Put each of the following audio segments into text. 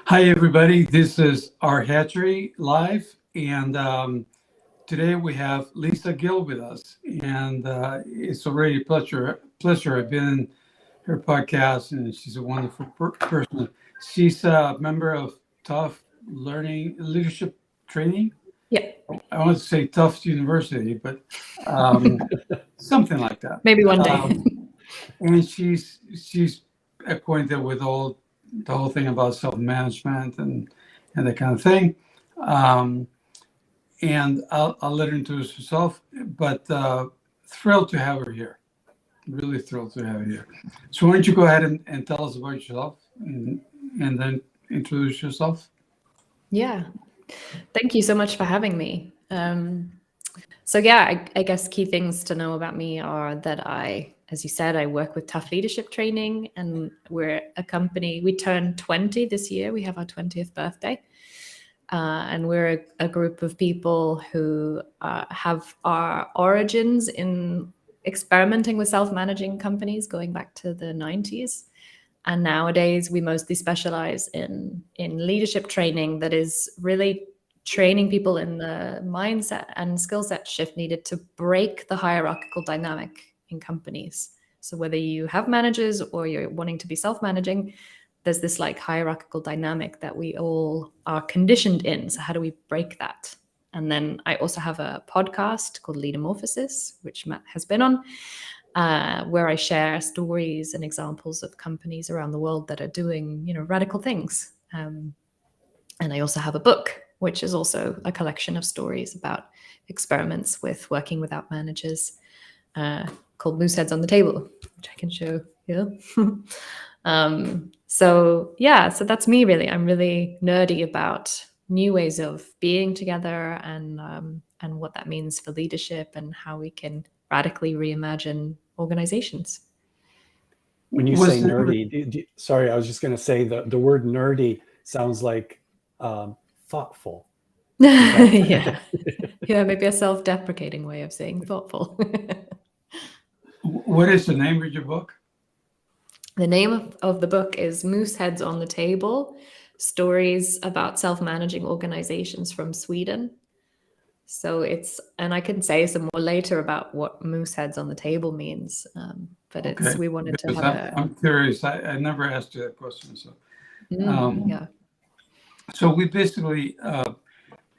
Hi, everybody. This is rHatchery.live, and today we have Lisa Gill with us, and it's already a pleasure. I've been in her podcast, and she's a wonderful person. She's a member of Tuff Leadership Training. Yeah, I want to say Tufts University, but something like that. maybe one day. And she's acquainted with the whole thing about self-management and that kind of thing. Um, and I'll let her introduce herself, but thrilled to have her here. Really thrilled to have her here. So why don't you go ahead and tell us about yourself and then introduce yourself? Yeah, thank you so much for having me. So yeah, I guess key things to know about me are that as you said, I work with Tuff Leadership Training, and we're a company. We turned 20 this year. We have our 20th birthday. And we're a group of people who have our origins in experimenting with self-managing companies going back to the 90s. And nowadays, we mostly specialize in leadership training that is really training people in the mindset and skill set shift needed to break the hierarchical dynamic in companies. So whether you have managers or you're wanting to be self-managing, there's this like hierarchical dynamic that we all are conditioned in. So how do we break that? And then I also have a podcast called Leadermorphosis, which Matt has been on, where I share stories and examples of companies around the world that are doing, radical things. And I also have a book, which is also a collection of stories about experiments with working without managers, called Mooseheads on the Table, which I can show here. So that's me really. I'm really nerdy about new ways of being together and what that means for leadership and how we can radically reimagine organizations. When you say nerdy, sorry, I was just going to say the word nerdy sounds like thoughtful. Yeah, maybe a self-deprecating way of saying thoughtful. What is the name of your book? The name of the book is Mooseheads on the Table, Stories about Self-Managing Organizations from Sweden. So and I can say some more later about what Mooseheads on the Table means, but we wanted to have I'm curious. I never asked you that question. So, yeah. So we basically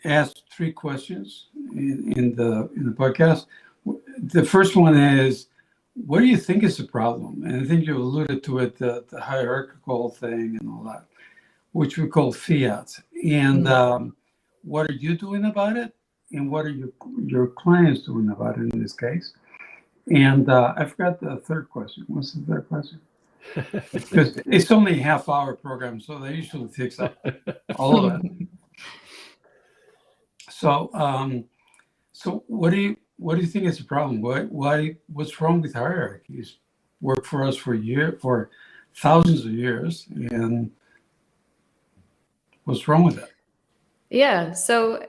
asked 3 questions in the podcast. The first one is, what do you think is the problem? And I think you alluded to it, the hierarchical thing and all that, which we call fiat. And what are you doing about it? And what are your clients doing about it in this case? And I forgot the third question. What's the third question? Because it's only a half-hour program, so they usually fix up all of it. So, so what do you think is the problem? What's wrong with hierarchies? Worked for us for thousands of years, and what's wrong with that? Yeah. So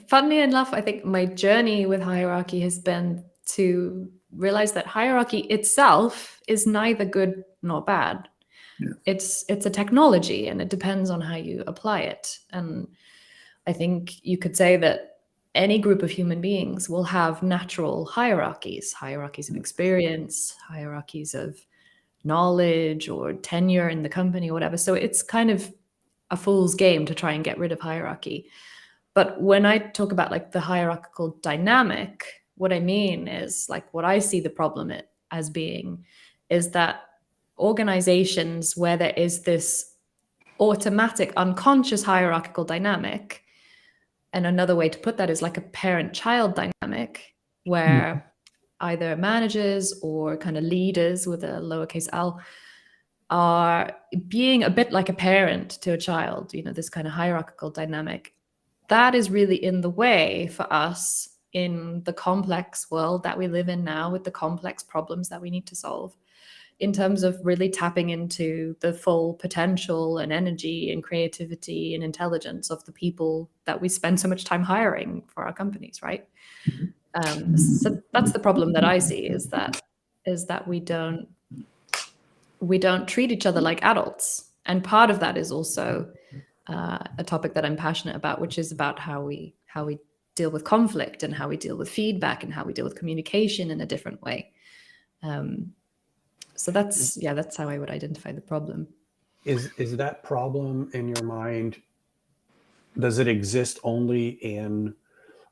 funnily enough, I think my journey with hierarchy has been to realize that hierarchy itself is neither good nor bad. Yeah. It's a technology, and it depends on how you apply it. And I think you could say that any group of human beings will have natural hierarchies of experience, hierarchies of knowledge or tenure in the company or whatever. So it's kind of a fool's game to try and get rid of hierarchy. But when I talk about like the hierarchical dynamic, what I mean is like what I see the problem as being is that organizations where there is this automatic, unconscious hierarchical dynamic, and another way to put that is like a parent-child dynamic where either managers or kind of leaders with a lowercase l are being a bit like a parent to a child, this kind of hierarchical dynamic. That is really in the way for us in the complex world that we live in now with the complex problems that we need to solve in terms of really tapping into the full potential and energy and creativity and intelligence of the people that we spend so much time hiring for our companies, right? So that's the problem that I see is that we don't treat each other like adults. And part of that is also a topic that I'm passionate about, which is about how we deal with conflict and how we deal with feedback and how we deal with communication in a different way. So that's how I would identify the problem. Is that problem in your mind, does it exist only in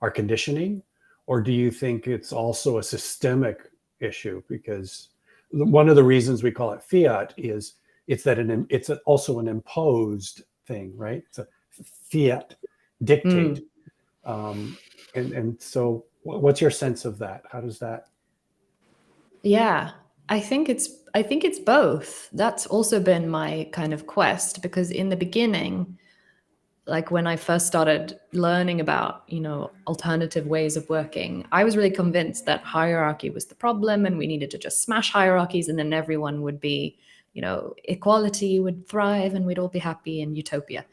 our conditioning, or do you think it's also a systemic issue? Because one of the reasons we call it fiat is it's also an imposed thing, right? It's a fiat dictate. And so what's your sense of that? How does that? Yeah, I think it's both. That's also been my kind of quest, because in the beginning, like when I first started learning about, alternative ways of working, I was really convinced that hierarchy was the problem and we needed to just smash hierarchies and then everyone would be, equality would thrive and we'd all be happy in utopia.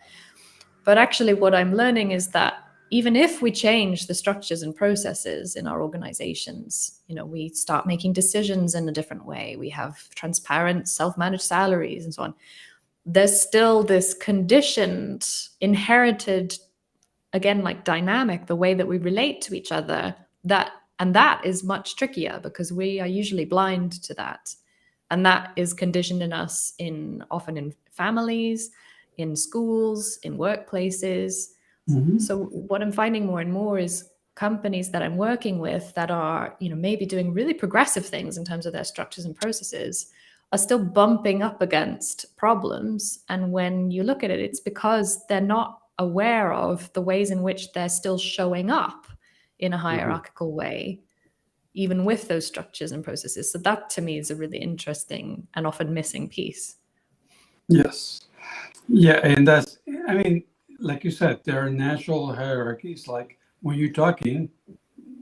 But actually what I'm learning is that even if we change the structures and processes in our organizations, we start making decisions in a different way, we have transparent self-managed salaries and so on, there's still this conditioned, inherited, again, like dynamic, the way that we relate to each other, that is much trickier because we are usually blind to that. And that is conditioned in us often in families, in schools, in workplaces. Mm-hmm. So what I'm finding more and more is companies that I'm working with that are, maybe doing really progressive things in terms of their structures and processes are still bumping up against problems. And when you look at it, it's because they're not aware of the ways in which they're still showing up in a hierarchical way, even with those structures and processes. So that to me is a really interesting and often missing piece. Yes. Yeah. And like you said, there are natural hierarchies. Like when you're talking,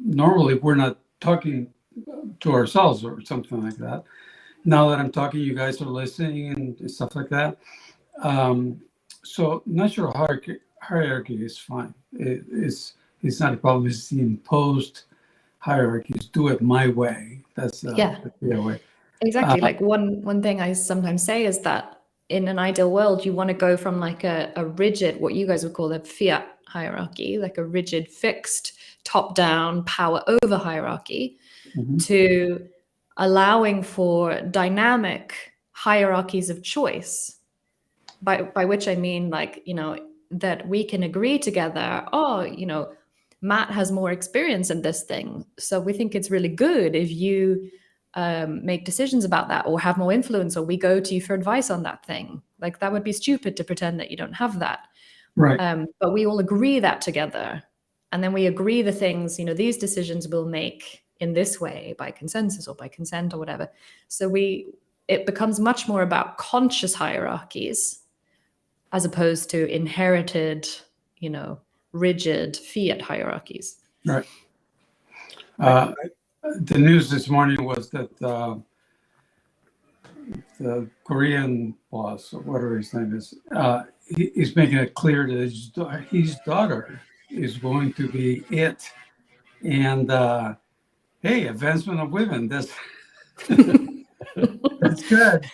normally we're not talking to ourselves or something like that. Now that I'm talking, you guys are listening and stuff like that. So natural hierarchy is fine. It's not a problem. It's the imposed hierarchies. Do it my way. That's the way. Exactly. Like one thing I sometimes say is that in an ideal world, you want to go from like a rigid, what you guys would call a fiat hierarchy, like a rigid, fixed, top-down, power over hierarchy, to allowing for dynamic hierarchies of choice, by which I mean, like, that we can agree together, Matt has more experience in this thing, so we think it's really good if you make decisions about that or have more influence, or we go to you for advice on that thing. Like, that would be stupid to pretend that you don't have that. Right. But we all agree that together. And then we agree the things, these decisions we'll make in this way by consensus or by consent or whatever. So it becomes much more about conscious hierarchies as opposed to inherited, rigid fiat hierarchies. Right. The news this morning was that the Korean boss, or whatever his name is, he's making it clear that his daughter is going to be it. And hey, advancement of women, that's that's good.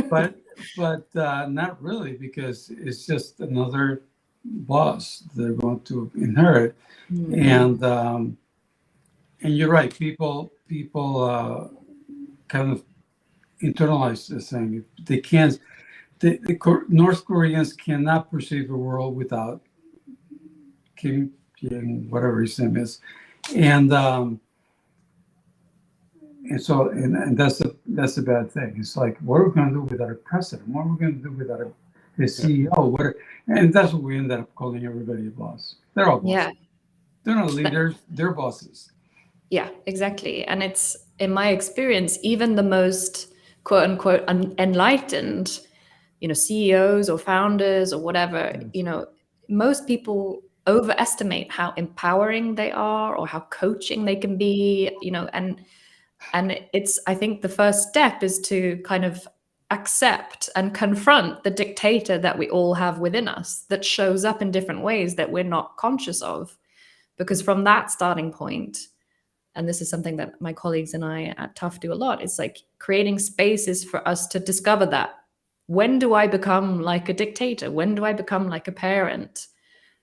But not really, because it's just another boss they're going to inherit. And you're right, people kind of internalize this thing. They can't. North Koreans cannot perceive a world without Kim Jong, whatever his name is, and so that's a bad thing. It's like, what are we going to do without a president? What are we going to do without a CEO? And that's what we end up calling everybody a boss. They're all bosses. Yeah. They're not leaders. They're bosses. Yeah, exactly. And it's, in my experience, even the most quote unquote enlightened, CEOs or founders or whatever, most people overestimate how empowering they are or how coaching they can be, and it's, I think the first step is to kind of accept and confront the dictator that we all have within us that shows up in different ways that we're not conscious of. Because from that starting point, and this is something that my colleagues and I at Tuff do a lot, it's like creating spaces for us to discover that when do I become like a dictator? When do I become like a parent?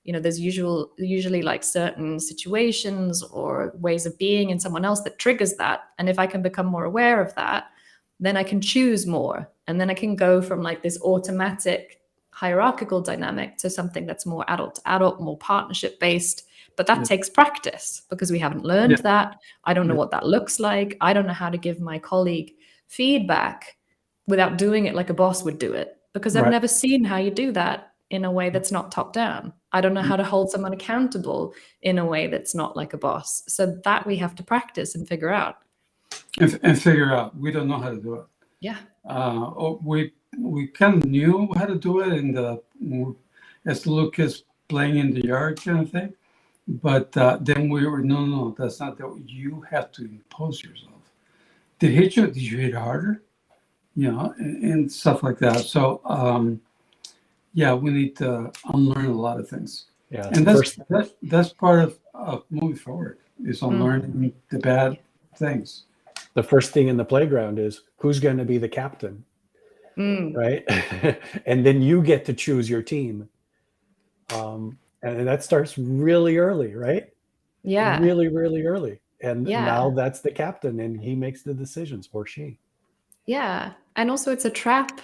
There's usually like certain situations or ways of being in someone else that triggers that. And if I can become more aware of that, then I can choose more. And then I can go from like this automatic hierarchical dynamic to something that's more adult to adult, more partnership based. But that takes practice because we haven't learned that. I don't know what that looks like. I don't know how to give my colleague feedback without doing it like a boss would do it, because I've never seen how you do that in a way that's not top down. I don't know how to hold someone accountable in a way that's not like a boss. So that we have to practice and figure out. And figure out. We don't know how to do it. Yeah. We kind of knew how to do it as Lucas playing in the yard kind of thing. But then we were, no, that's not that. You have to impose yourself. Did you hit harder? And stuff like that. So, we need to unlearn a lot of things. Yeah, and that's part of moving forward, is unlearning the bad things. The first thing in the playground is who's going to be the captain, right? And then you get to choose your team. And that starts really early, right? Yeah. Really, really early. And now that's the captain and he makes the decisions, or she. Yeah. And also it's a trap.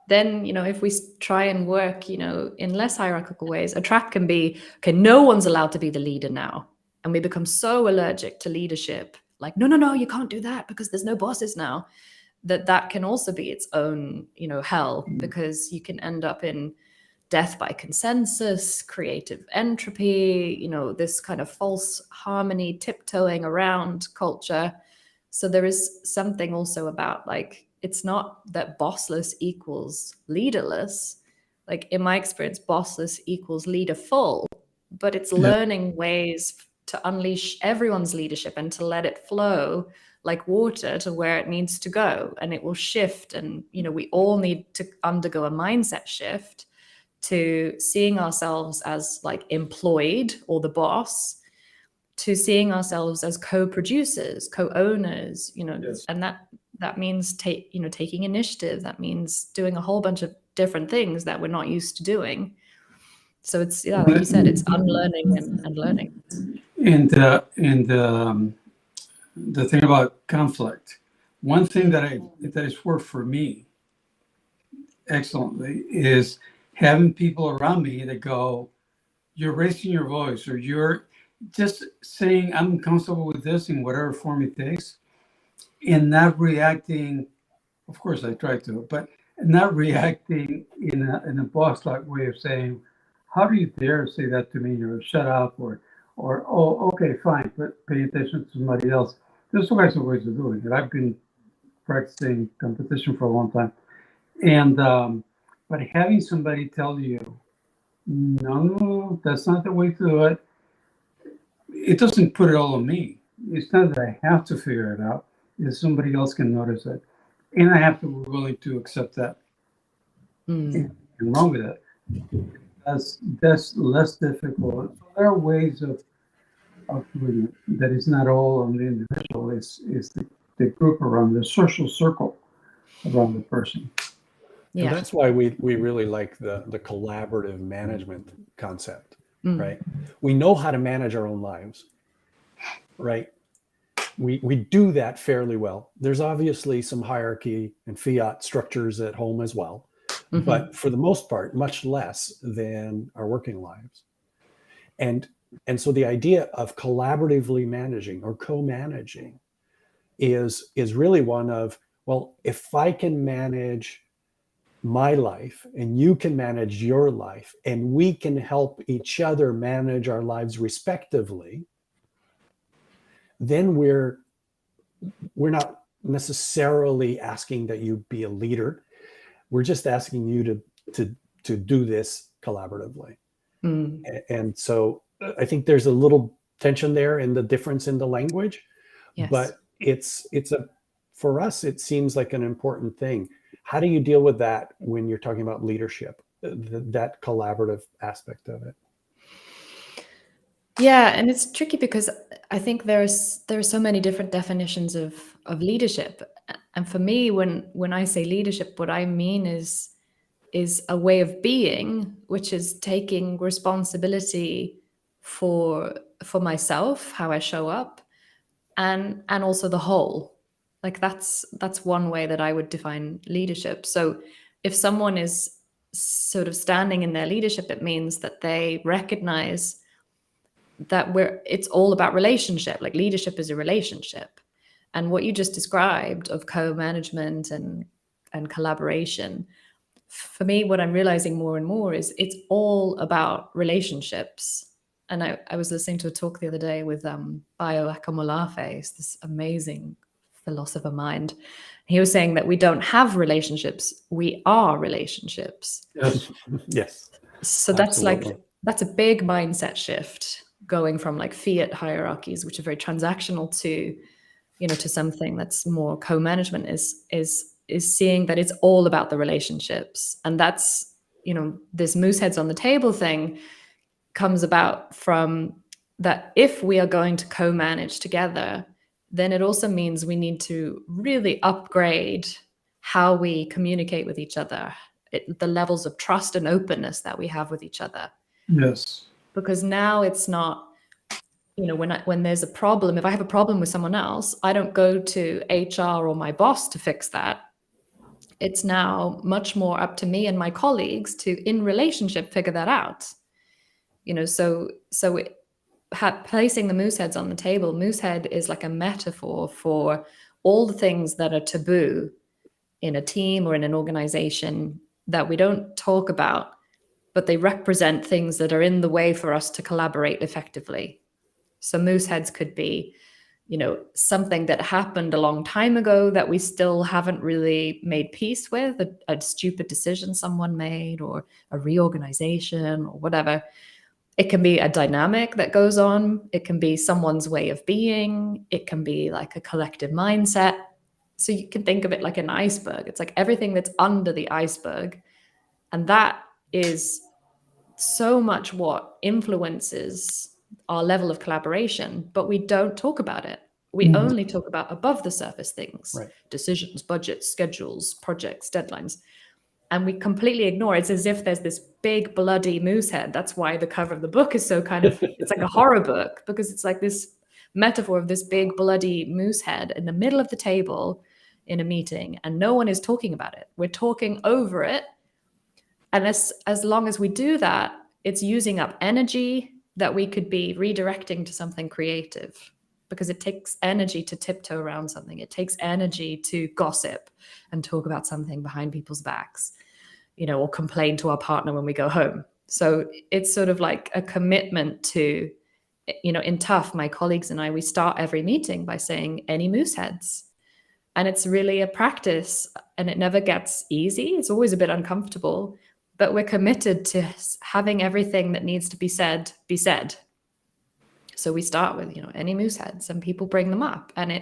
Then, if we try and work, in less hierarchical ways, a trap can be, okay, no one's allowed to be the leader now. And we become so allergic to leadership. Like, no, you can't do that because there's no bosses now. That can also be its own, hell, because you can end up in death by consensus, creative entropy, this kind of false harmony, tiptoeing around culture. So there is something also about, like, it's not that bossless equals leaderless. Like, in my experience, bossless equals leaderful, but it's learning ways to unleash everyone's leadership and to let it flow like water to where it needs to go. And it will shift. And, we all need to undergo a mindset shift to seeing ourselves as like employed or the boss, to seeing ourselves as co-producers, co-owners, and that means taking initiative. That means doing a whole bunch of different things that we're not used to doing. So it's, like you said, it's unlearning and learning. And the thing about conflict, one thing that has worked for me excellently is having people around me that go, you're raising your voice, or you're just saying, I'm comfortable with this in whatever form it takes, and not reacting. Of course, I try to, but not reacting in a boss-like way of saying, how do you dare say that to me, or shut up, or oh, okay, fine, but pay attention to somebody else. There's all kinds of ways of doing it. I've been practicing competition for a long time, and but having somebody tell you, no, that's not the way to do it. It doesn't put it all on me. It's not that I have to figure it out. If somebody else can notice it, and I have to be willing to accept that. And wrong with it. That's less difficult. So there are ways of doing it that is not all on the individual. It's the group around, the social circle around the person. Yeah. And that's why we really like the collaborative management concept, right? We know how to manage our own lives, right? We do that fairly well. There's obviously some hierarchy and fiat structures at home as well, but for the most part, much less than our working lives. And so the idea of collaboratively managing or co-managing is really one of, well, if I can manage my life and you can manage your life and we can help each other manage our lives respectively, then we're not necessarily asking that you be a leader. We're just asking you to do this collaboratively. And so I think there's a little tension there in the difference in the language, but it's for us, it seems like an important thing. How do you deal with that when you're talking about leadership, that collaborative aspect of it? Yeah, and it's tricky because I think there are so many different definitions of leadership. And for me, when I say leadership, what I mean is is a way of being, which is taking responsibility for myself, how I show up, and also the whole. Like that's one way that I would define leadership. So if someone is sort of standing in their leadership, it means that they recognize that it's all about relationship. Like leadership is a relationship. And what you just described of co-management and collaboration, for me, what I'm realizing more and more is it's all about relationships. And I was listening to a talk the other day with Bayo Akomolafe, this amazing philosopher mind. He was saying that we don't have relationships, we are relationships. Yes. Yes. So that's a big mindset shift, going from like fiat hierarchies, which are very transactional, to, you know, to something that's more co-management, is seeing that it's all about the relationships. And that's, you know, this moose heads on the table thing comes about from that. If we are going to co-manage together, then it also means we need to really upgrade how we communicate with each other, the levels of trust and openness that we have with each other. Yes. Because now it's not, you know, when there's a problem, if I have a problem with someone else, I don't go to HR or my boss to fix that. It's now much more up to me and my colleagues to, in relationship, figure that out. You know, so placing the moose heads on the table, moose head is like a metaphor for all the things that are taboo in a team or in an organization that we don't talk about, but they represent things that are in the way for us to collaborate effectively. So moose heads could be, you know, something that happened a long time ago that we still haven't really made peace with, a stupid decision someone made, or a reorganization, or whatever. It can be a dynamic that goes on. It can be someone's way of being. It can be like a collective mindset. So you can think of it like an iceberg. It's like everything that's under the iceberg. And that is so much what influences our level of collaboration, but we don't talk about it. We only talk about above the surface things, Right. Decisions, budgets, schedules, projects, deadlines. And we completely ignore it. It's as if there's this big bloody moose head. That's why the cover of the book is so kind of, it's like a horror book, because it's like this metaphor of this big bloody moose head in the middle of the table in a meeting, and no one is talking about it. We're talking over it. And as long as we do that, it's using up energy that we could be redirecting to something creative, because it takes energy to tiptoe around something. It takes energy to gossip and talk about something behind people's backs, you know, or complain to our partner when we go home. So it's sort of like a commitment to, you know, in Tuff, my colleagues and I, we start every meeting by saying, any moose heads? And it's really a practice, and it never gets easy. It's always a bit uncomfortable, but we're committed to having everything that needs to be said, be said. So we start with, you know, any moose heads, and people bring them up, and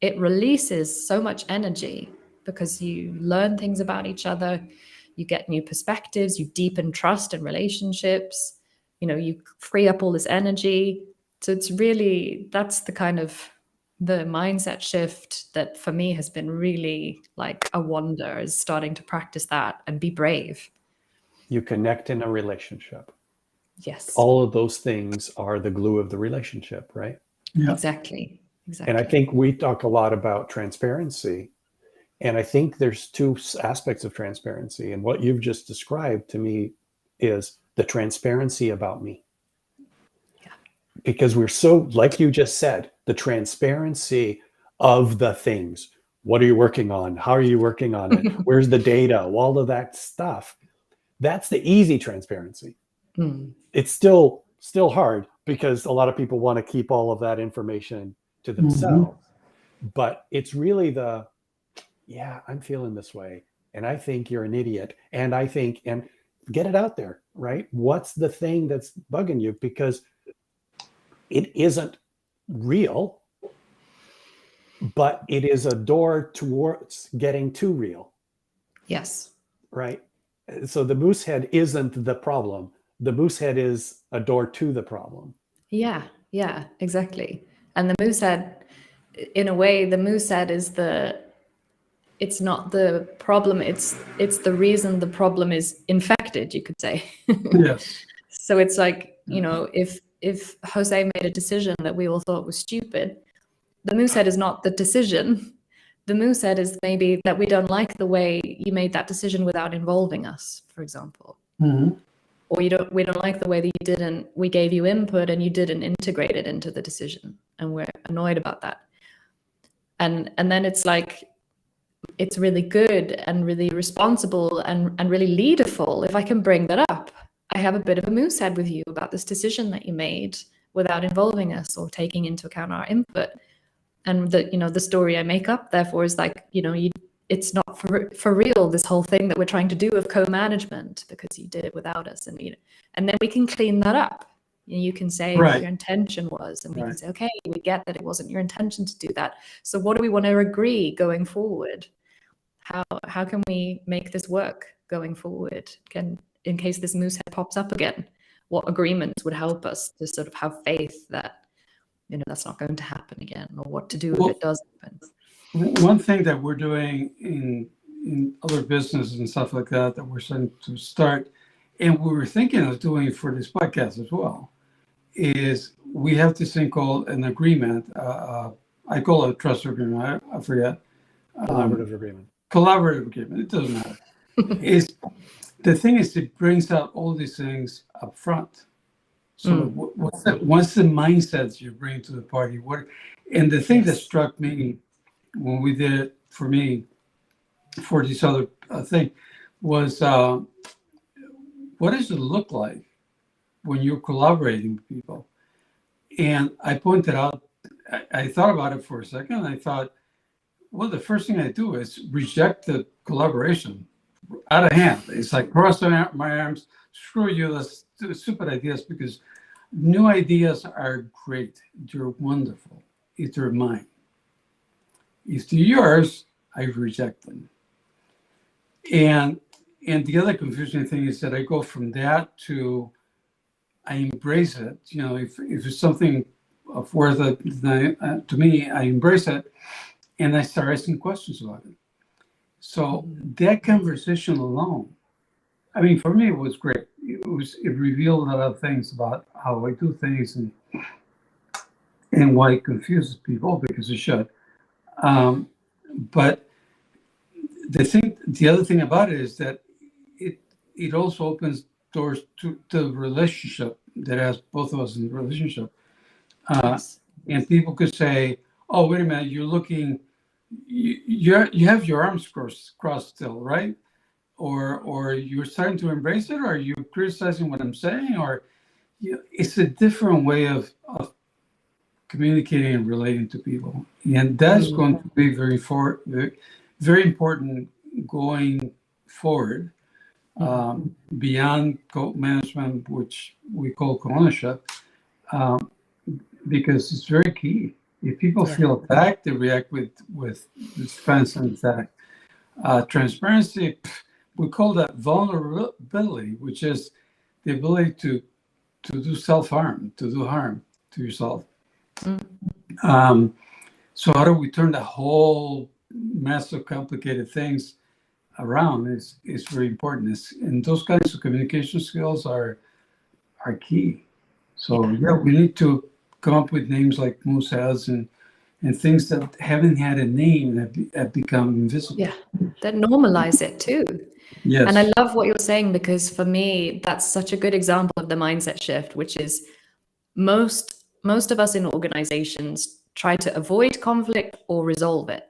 it releases so much energy, because you learn things about each other, you get new perspectives, you deepen trust and relationships, you know, you free up all this energy. So it's really, that's the kind of the mindset shift that for me has been really like a wonder, is starting to practice that and be brave. You connect in a relationship. Yes. All of those things are the glue of the relationship, right? Yeah. Exactly. And I think we talk a lot about transparency. And I think there's two aspects of transparency. And what you've just described to me is the transparency about me. Yeah. Because we're so, like you just said, the transparency of the things. What are you working on? How are you working on it? Where's the data? All of that stuff. That's the easy transparency. It's still hard, because a lot of people want to keep all of that information to themselves. But it's really yeah, I'm feeling this way, and I think you're an idiot, and I think, and get it out there, right? What's the thing that's bugging you? Because it isn't real, but it is a door towards getting to real. Yes. Right? So the moose head isn't the problem. The moose head is a door to the problem. Yeah, exactly. And the moose head, in a way, the moose head is it's not the problem, it's the reason the problem is infected, you could say. Yes. So it's like, you know, if Jose made a decision that we all thought was stupid, the moosehead is not the decision. The moosehead is maybe that we don't like the way you made that decision without involving us, for example. Mm-hmm. Or we don't like the way that we gave you input and you didn't integrate it into the decision, and we're annoyed about that. And then it's like, it's really good and really responsible and really leaderful if I can bring that up. I have a bit of a moosehead with you about this decision that you made without involving us or taking into account our input. And the story I make up, therefore, is like, it's not for real, this whole thing that we're trying to do of co-management, because you did it without us. And then we can clean that up. You can say what your intention was, and we can say, okay, we get that it wasn't your intention to do that. So what do we want to agree going forward? How can we make this work going forward? In case this moosehead pops up again, what agreements would help us to sort of have faith that that's not going to happen again, or what to do if it does happen? One thing that we're doing in other businesses and stuff like that we're starting to start, and we were thinking of doing for this podcast as well, is we have this thing called an agreement. I call it a trust agreement. I forget. Collaborative agreement. Collaborative agreement. It doesn't matter. The thing is, it brings out all these things up front. So what's the mindsets you bring to the party? And the thing that struck me when we did it for me, for this other thing, was what does it look like when you're collaborating with people? And I pointed out, I thought about it for a second. I thought, well, the first thing I do is reject the collaboration out of hand. It's like, cross my arms, screw you, let's do stupid ideas, because new ideas are great. They're wonderful if they're mine. If they're yours, I reject them. And the other confusing thing is that I go from that to I embrace it. If it's something of worth to me, I embrace it, and I start asking questions about it. So that conversation alone, I mean, for me, it was great. It revealed a lot of things about how I do things and why it confuses people, because it should. But the other thing about it is that it also opens doors to the relationship that has both of us in the relationship. And people could say, "Oh, wait a minute, you're looking, you have your arms crossed still, right? Or you're starting to embrace it, or are you criticizing what I'm saying?" Or it's a different way of communicating and relating to people, and that's going to be very important going forward, beyond co-management, which we call co-ownership, because it's very key. If people feel attacked, they react with defense and attack. Transparency, we call that vulnerability, which is the ability to do self-harm, to do harm to yourself. So how do we turn the whole mess of complicated things around is very important. And those kinds of communication skills are key. So we need to come up with names like mooseheads and things that haven't had a name that have become invisible. Yeah, that normalize it too. Yes. And I love what you're saying, because for me, that's such a good example of the mindset shift, which is most of us in organizations try to avoid conflict or resolve it.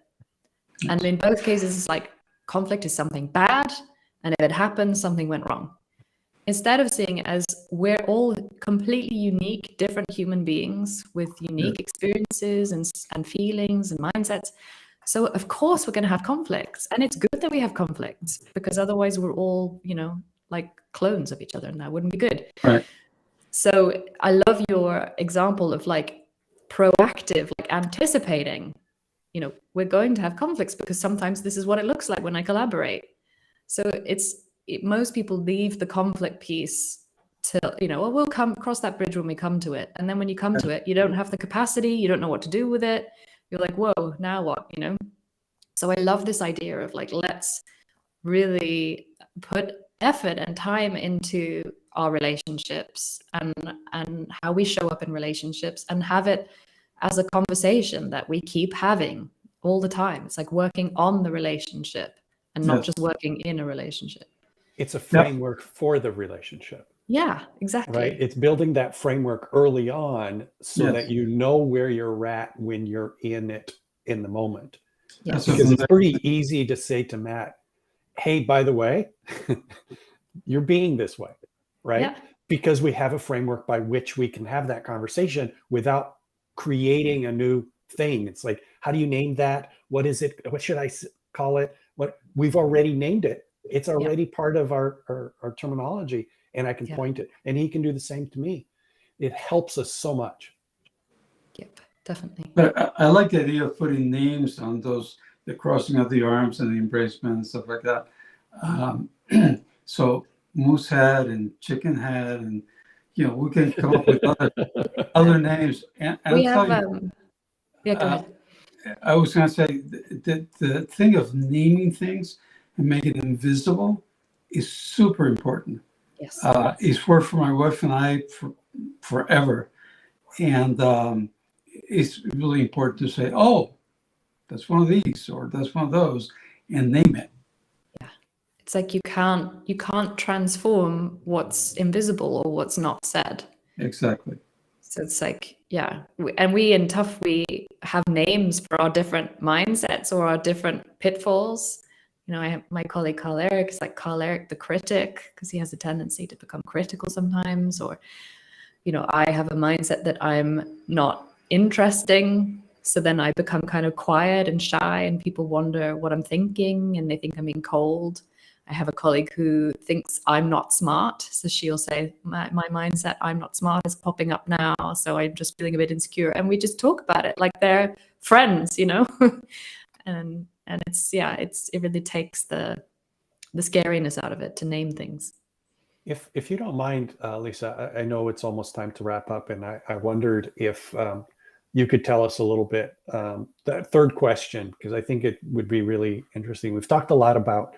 Yes. And in both cases, it's like conflict is something bad, and if it happens, something went wrong. Instead of seeing it as we're all completely unique, different human beings with unique experiences and feelings and mindsets. So of course we're going to have conflicts, and it's good that we have conflicts, because otherwise we're all, like clones of each other, and that wouldn't be good. Right. So I love your example of like proactive, like anticipating, we're going to have conflicts because sometimes this is what it looks like when I collaborate. So most people leave the conflict piece till, well, we'll cross that bridge when we come to it. And then when you come to it, you don't have the capacity, you don't know what to do with it. You're like, whoa, now what, So I love this idea of like, let's really put effort and time into our relationships and how we show up in relationships, and have it as a conversation that we keep having all the time. It's like working on the relationship and not just working in a relationship. It's a framework for the relationship. Yeah, exactly. Right. It's building that framework early on so that you know where you're at when you're in it in the moment. Yes. Because it's pretty easy to say to Matt, hey, by the way, you're being this way, right? Yeah. Because we have a framework by which we can have that conversation without creating a new thing. It's like, how do you name that? What is it? What should I call it? What we've already named it. It's already part of our terminology, and I can point it, and he can do the same to me. It helps us so much. Yep, definitely. But I like the idea of putting names on those, the crossing of the arms and the embracement and stuff like that. So moose head and chicken head, and we can come up with other names. And we I'll have tell you, go ahead. I was going to say the thing of naming things and making them visible is super important. Yes. It's worked for my wife and I forever. And it's really important to say, oh, that's one of these, or that's one of those, and name it. Yeah. It's like you can't transform what's invisible or what's not said. Exactly. So it's like, we in Tuff, we have names for our different mindsets or our different pitfalls. I have my colleague Carl Eric is like Carl Eric the critic, because he has a tendency to become critical sometimes. Or, I have a mindset that I'm not interesting. So then I become kind of quiet and shy, and people wonder what I'm thinking, and they think I'm being cold. I have a colleague who thinks I'm not smart. So she'll say, my mindset, I'm not smart, is popping up now. So I'm just feeling a bit insecure. And we just talk about it like they're friends, and it really takes the scariness out of it to name things. If you don't mind, Lisa, I know it's almost time to wrap up, and I wondered if you could tell us a little bit, that third question, because I think it would be really interesting. We've talked a lot about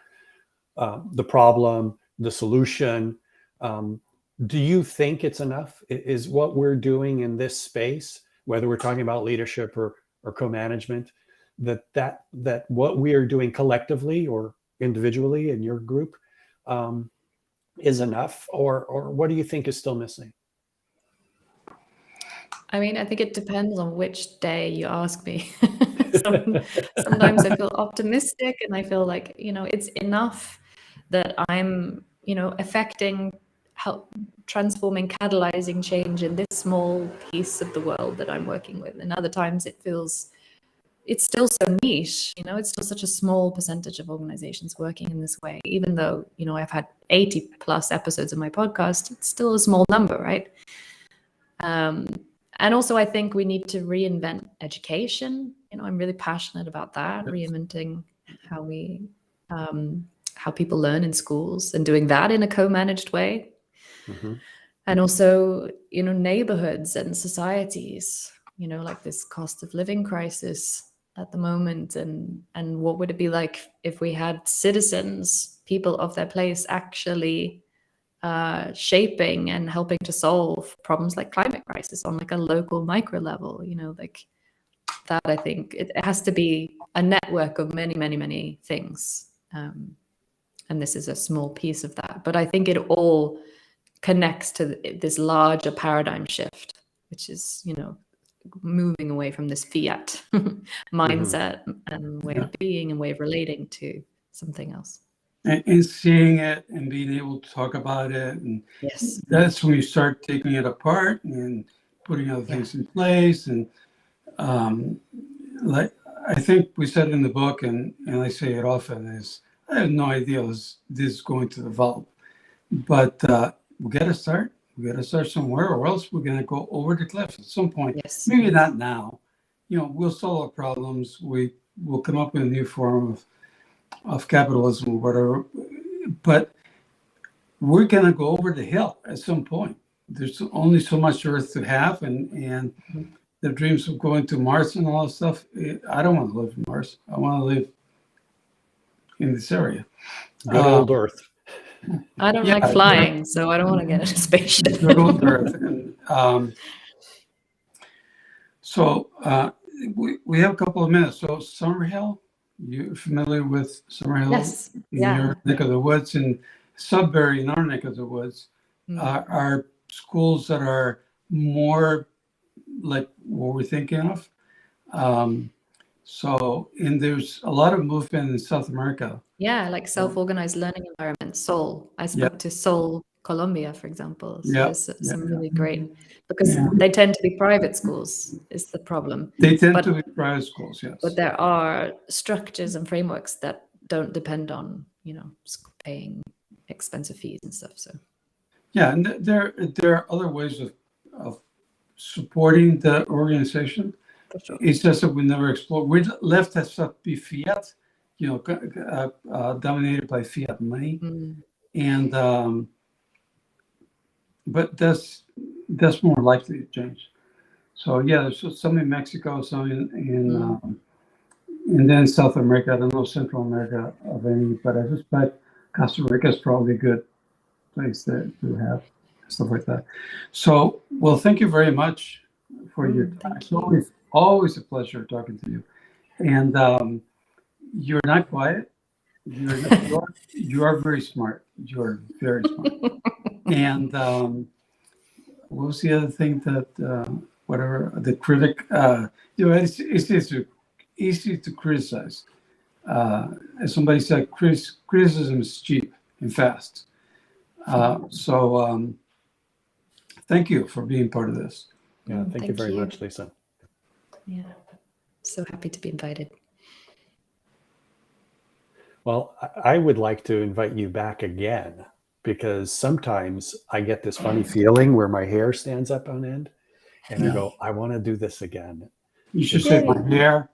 the problem, the solution. Do you think it's enough? Is what we're doing in this space, whether we're talking about leadership or co-management, that what we are doing collectively or individually in your group is enough, or what do you think is still missing? I mean, I think it depends on which day you ask me. Sometimes I feel optimistic, and I feel like, it's enough that I'm, affecting, transforming, catalyzing change in this small piece of the world that I'm working with. And other times it feels, it's still so niche, it's still such a small percentage of organizations working in this way. Even though, I've had 80 plus episodes of my podcast, it's still a small number, right? And also I think we need to reinvent education. I'm really passionate about that, reinventing how we, how people learn in schools, and doing that in a co-managed way. Mm-hmm. And also, neighborhoods and societies, like this cost of living crisis at the moment. And what would it be like if we had citizens, people of their place, actually shaping and helping to solve problems like climate crisis on like a local micro level, like that. I think it has to be a network of many, many, many things. And this is a small piece of that. But I think it all connects to this larger paradigm shift, which is, moving away from this fiat mindset and way of being and way of relating to something else. And seeing it and being able to talk about it. And that's when you start taking it apart and putting other things in place. And like I think we said in the book, and I say it often, is I have no idea this is going to develop, but we got to start. We got to start somewhere, or else we're going to go over the cliff at some point. Yes. Maybe not now. We'll solve our problems. We will come up with a new form of capitalism or whatever, but we're going to go over the hill at some point. There's only so much Earth to have, and the dreams of going to Mars and all that stuff. I don't want to live on Mars. I want to live in this area. Good old Earth. I don't Yeah, like flying, so I don't want to get in a spaceship. Good old Earth. And, we have a couple of minutes. So Summerhill, you familiar with Summerhill? Yes. In Yeah. your neck of the woods, and Sudbury in our neck of the woods are schools that are more like what we're thinking of. And there's a lot of movement in South America. Yeah, like self-organized learning environments. Seoul. I spoke to Seoul, Colombia, for example. So there's some really great, because they tend to be private schools is the problem. They tend to be private schools, yes. But there are structures and frameworks that don't depend on, paying expensive fees and stuff. So yeah, and there are other ways of supporting the organization. for sure. It's just that we never explored. We left that stuff be fiat, dominated by fiat money, and but that's more likely to change. So yeah, there's some in Mexico, some in and then South America. I don't know Central America of any, but I suspect Costa Rica is probably a good place to have stuff like that. So, well, thank you very much for your time. It's always a pleasure talking to you. And you're not quiet. You are very smart. You are very smart. And what was the other thing that whatever the critic? It's easy to criticize. As somebody said, criticism is cheap and fast. So thank you for being part of this. Yeah, thank you very much, Lisa. Yeah, so happy to be invited. Well, I would like to invite you back again, because sometimes I get this funny feeling where my hair stands up on end, and I go, I want to do this again. You should say my hair.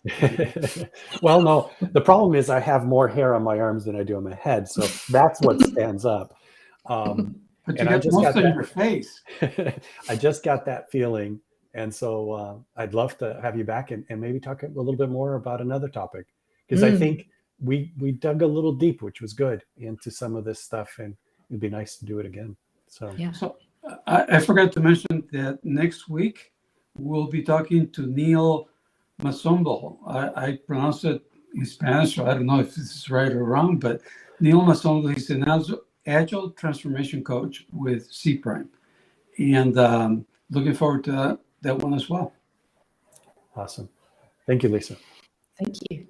Well, no, the problem is I have more hair on my arms than I do on my head, so that's what stands up. But you and got most on your face. I just got that feeling, and so I'd love to have you back and maybe talk a little bit more about another topic, because I think we dug a little deep, which was good, into some of this stuff, and it'd be nice to do it again. So I forgot to mention that next week we'll be talking to Leal Masombo. I pronounce it in Spanish, so I don't know if this is right or wrong, but Leal Masombo, he's an agile transformation coach with C Prime, and looking forward to that one as well. Awesome. Thank you, Lisa. Thank you.